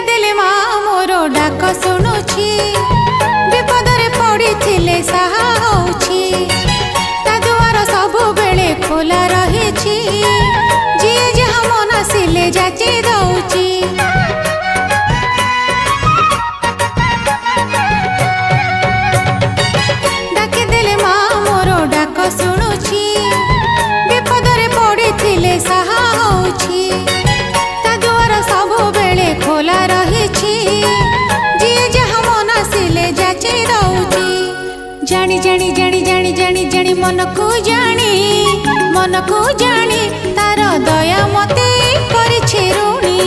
ଡାକିଦେଲେ ମା ମୋର ଡାକ ଶୁଣୁଛି, ବିପଦରେ ପଡ଼ିଥିଲେ ସାହା ହଉଛି। ତା ଦୁଆର ସବୁବେଳେ ଖୋଲା ରହିଛି, ଯିଏ ଯାହା ମନସିଲେ ଯାଚି ଦଉଛି। ଡାକିଦେଲେ ମା ମୋର ଡାକ ଶୁଣୁଛି, ବିପଦରେ ପଡ଼ିଥିଲେ ସାହା ହଉଛି। ତା ଦୁଆର ସବୁବେଳେ ଖୋଲା ରହିଛି, ଯିଏ ଯାହା ମନସିଲେ ଯାଚି ଦଉଛି। ଜାଣି ଜାଣି ଜାଣି ଜାଣି ଜାଣି ଜାଣି ମନକୁ ଜାଣି ତାର ଦୟା ମତେ କରିଛି ଋଣୀ।